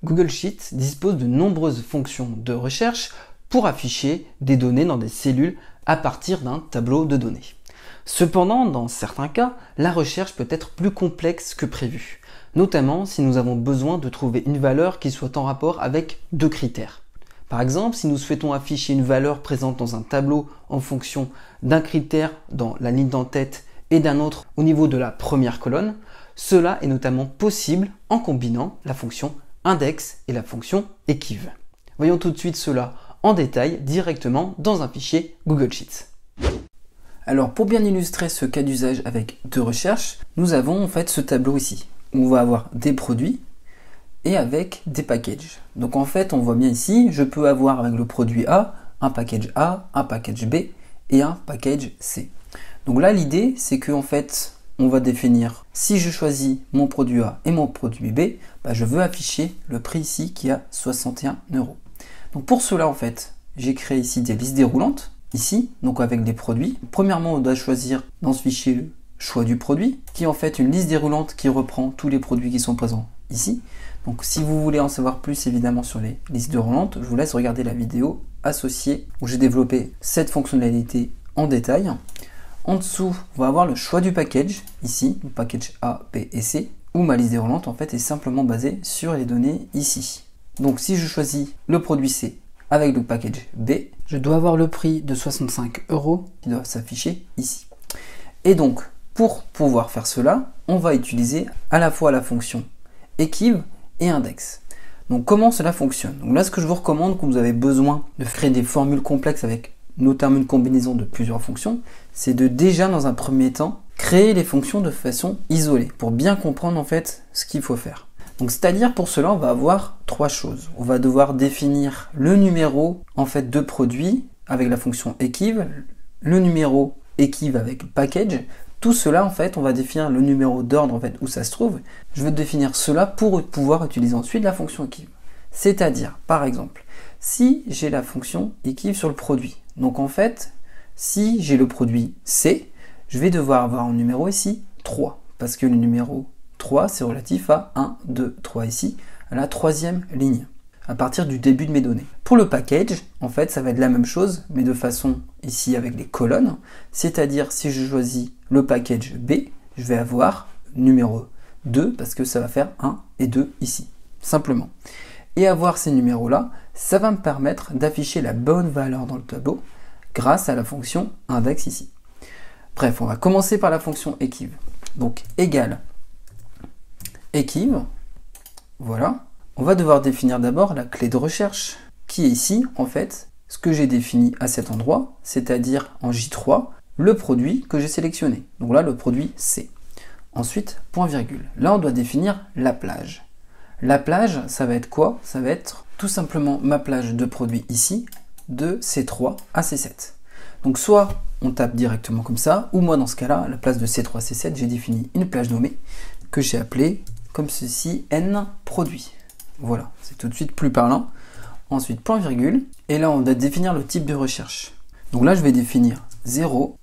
Google Sheets dispose de nombreuses fonctions de recherche pour afficher des données dans des cellules à partir d'un tableau de données. Cependant, dans certains cas, la recherche peut être plus complexe que prévu, notamment si nous avons besoin de trouver une valeur qui soit en rapport avec deux critères. Par exemple, si nous souhaitons afficher une valeur présente dans un tableau en fonction d'un critère dans la ligne d'en-tête et d'un autre au niveau de la première colonne, cela est notamment possible en combinant la fonction index et la fonction equiv. Voyons tout de suite cela en détail directement dans un fichier Google Sheets. Alors pour bien illustrer ce cas d'usage avec deux recherches, nous avons en fait ce tableau ici où on va avoir des produits et avec des packages. Donc en fait on voit bien ici, je peux avoir avec le produit A, un package B et un package C. Donc là l'idée c'est que en fait on va définir, si je choisis mon produit A et mon produit B, je veux afficher le prix ici qui est à 61 €. Donc pour cela en fait, j'ai créé ici des listes déroulantes, ici, donc avec des produits. Premièrement, on doit choisir dans ce fichier le choix du produit, qui est en fait une liste déroulante qui reprend tous les produits qui sont présents ici. Donc si vous voulez en savoir plus évidemment sur les listes déroulantes, je vous laisse regarder la vidéo associée où j'ai développé cette fonctionnalité en détail. En dessous, on va avoir le choix du package, ici, le package A, B et C, où ma liste déroulante en fait est simplement basée sur les données ici. Donc si je choisis le produit C avec le package B, je dois avoir le prix de 65 € qui doit s'afficher ici. Et donc, pour pouvoir faire cela, on va utiliser à la fois la fonction equiv et index. Donc comment cela fonctionne? Donc là, ce que je vous recommande quand vous avez besoin de créer des formules complexes avec notamment une combinaison de plusieurs fonctions, c'est de déjà dans un premier temps créer les fonctions de façon isolée pour bien comprendre en fait ce qu'il faut faire. Donc c'est-à-dire pour cela on va avoir trois choses. On va devoir définir le numéro en fait de produit avec la fonction equiv, le numéro equiv avec package. Tout cela en fait on va définir le numéro d'ordre en fait où ça se trouve. Je vais définir cela pour pouvoir utiliser ensuite la fonction equiv. C'est-à-dire par exemple si j'ai la fonction equiv sur le produit. Donc en fait si j'ai le produit C, je vais devoir avoir un numéro ici 3 parce que le numéro 3, c'est relatif à 1, 2, 3 ici, à la troisième ligne, à partir du début de mes données. Pour le package, en fait, ça va être la même chose, mais de façon ici avec les colonnes, c'est-à-dire si je choisis le package B, je vais avoir numéro 2, parce que ça va faire 1 et 2 ici, simplement. Et avoir ces numéros-là, ça va me permettre d'afficher la bonne valeur dans le tableau, grâce à la fonction index ici. Bref, on va commencer par la fonction equiv. Donc, égale equiv, voilà. On va devoir définir d'abord la clé de recherche, qui est ici, en fait, ce que j'ai défini à cet endroit, c'est-à-dire en J3, le produit que j'ai sélectionné. Donc là, le produit C. Ensuite, point virgule. Là, on doit définir la plage. La plage, ça va être quoi? Ça va être tout simplement ma plage de produit ici, de C3 à C7. Donc soit on tape directement comme ça, ou moi dans ce cas-là, à la place de C3 C7, j'ai défini une plage nommée que j'ai appelée comme ceci, n produit. Voilà, c'est tout de suite plus parlant. Ensuite, point virgule. Et là, on doit définir le type de recherche. Donc là, je vais définir 0.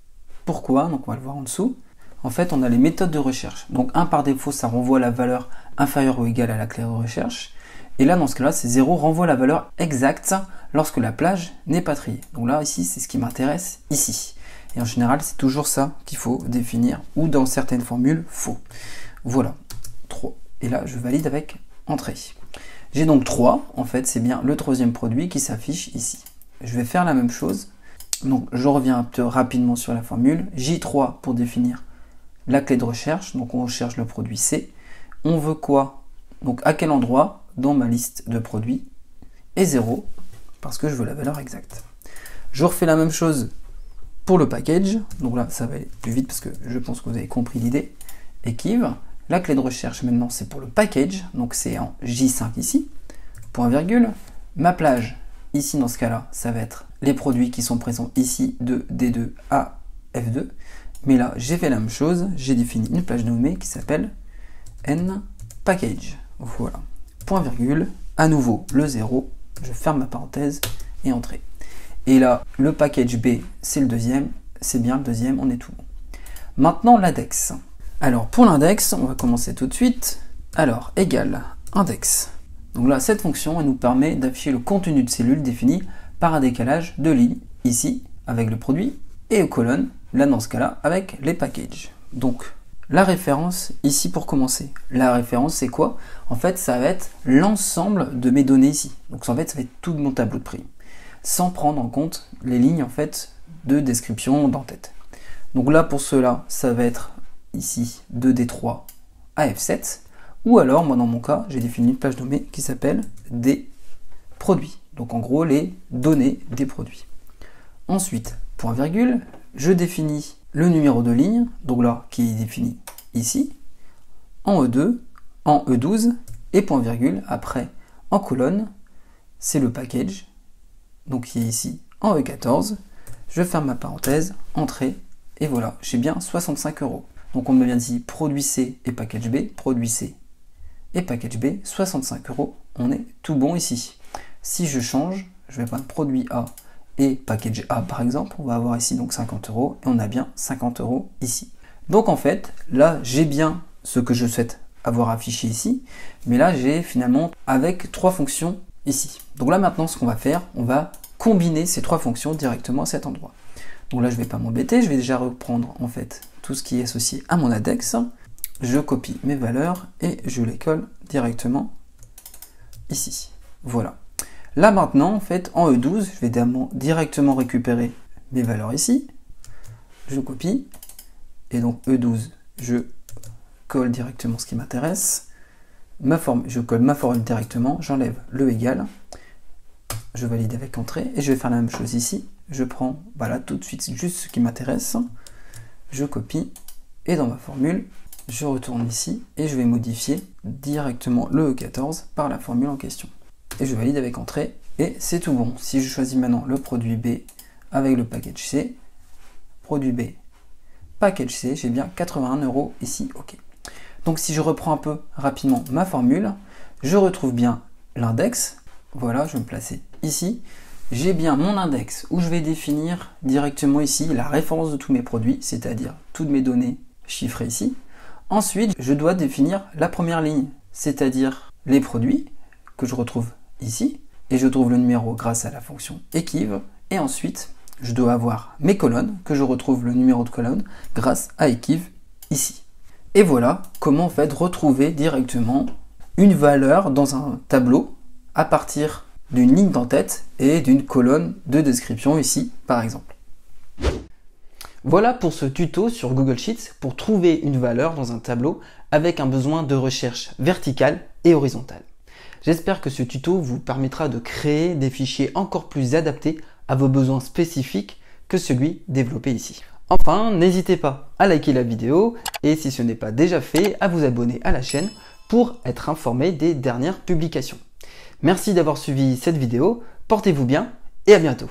Pourquoi? Donc on va le voir en dessous. En fait, on a les méthodes de recherche. Donc 1 par défaut, ça renvoie la valeur inférieure ou égale à la clé de recherche. Et là, dans ce cas-là, c'est 0 renvoie la valeur exacte lorsque la plage n'est pas triée. Donc là, ici, c'est ce qui m'intéresse ici. Et en général, c'est toujours ça qu'il faut définir, ou dans certaines formules, faux. Voilà, 3. Et là, je valide avec entrée. J'ai donc 3, en fait, c'est bien le troisième produit qui s'affiche ici. Je vais faire la même chose. Donc, je reviens un peu rapidement sur la formule. J3 pour définir la clé de recherche. Donc, on recherche le produit C. On veut quoi? Donc, à quel endroit dans ma liste de produits? Et 0, parce que je veux la valeur exacte. Je refais la même chose pour le package. Donc là, ça va aller plus vite parce que je pense que vous avez compris l'idée. Equiv. La clé de recherche maintenant c'est pour le package, donc c'est en J5 ici, point virgule. Ma plage, ici dans ce cas-là, ça va être les produits qui sont présents ici de D2 à F2. Mais là, j'ai fait la même chose, j'ai défini une plage nommée qui s'appelle N package. Voilà, point virgule, à nouveau le 0, je ferme ma parenthèse et entrée. Et là, le package B, c'est le deuxième, c'est bien le deuxième, on est tout bon. Maintenant l'index. Alors pour l'index, on va commencer tout de suite. Alors, égale index. Donc là, cette fonction, elle nous permet d'afficher le contenu de cellule défini par un décalage de lignes, ici, avec le produit, et aux colonnes, là dans ce cas-là, avec les packages. Donc, la référence, ici pour commencer. La référence, c'est quoi? En fait, ça va être l'ensemble de mes données ici. Donc en fait, ça va être tout mon tableau de prix, sans prendre en compte les lignes en fait de description d'en-tête. Donc là, pour cela, ça va être ici 2D3 à F7, ou alors, moi dans mon cas, j'ai défini une plage nommée qui s'appelle des produits. Donc en gros, les données des produits. Ensuite, point virgule, je définis le numéro de ligne, donc là, qui est défini ici, en E2, en E12, et point virgule, après, en colonne, c'est le package, donc qui est ici, en E14, je ferme ma parenthèse, entrée, et voilà, j'ai bien 65 €. Donc on me vient ici, produit C et package B, produit C et package B, 65 €, on est tout bon ici. Si je change, je vais prendre produit A et package A par exemple, on va avoir ici donc 50 € et on a bien 50 € ici. Donc en fait, là j'ai bien ce que je souhaite avoir affiché ici, mais là j'ai finalement avec 3 fonctions ici. Donc là maintenant ce qu'on va faire, on va combiner ces 3 fonctions directement à cet endroit. Donc là je ne vais pas m'embêter, je vais déjà reprendre en fait tout ce qui est associé à mon index. Je copie mes valeurs et je les colle directement ici. Voilà. Là maintenant, en fait, en E12, je vais directement récupérer mes valeurs ici. Je copie. Et donc E12, je colle directement ce qui m'intéresse. Je colle ma formule directement. J'enlève le égal. Je valide avec entrée. Et je vais faire la même chose ici. Je prends voilà, tout de suite juste ce qui m'intéresse. Je copie. Et dans ma formule, je retourne ici. Et je vais modifier directement le E14 par la formule en question. Et je valide avec entrée, et c'est tout bon. Si je choisis maintenant le produit B avec le package C, produit B, package C, j'ai bien 81 € ici, ok. Donc si je reprends un peu rapidement ma formule, je retrouve bien l'index, voilà, je vais me placer ici, j'ai bien mon index où je vais définir directement ici la référence de tous mes produits, c'est-à-dire toutes mes données chiffrées ici. Ensuite, je dois définir la première ligne, c'est-à-dire les produits que je retrouve ici, et je trouve le numéro grâce à la fonction equiv, et ensuite je dois avoir mes colonnes, que je retrouve le numéro de colonne grâce à equiv ici. Et voilà comment en fait retrouver directement une valeur dans un tableau à partir d'une ligne d'en-tête et d'une colonne de description ici par exemple. Voilà pour ce tuto sur Google Sheets pour trouver une valeur dans un tableau avec un besoin de recherche verticale et horizontale. J'espère que ce tuto vous permettra de créer des fichiers encore plus adaptés à vos besoins spécifiques que celui développé ici. Enfin, n'hésitez pas à liker la vidéo et si ce n'est pas déjà fait, à vous abonner à la chaîne pour être informé des dernières publications. Merci d'avoir suivi cette vidéo, portez-vous bien et à bientôt.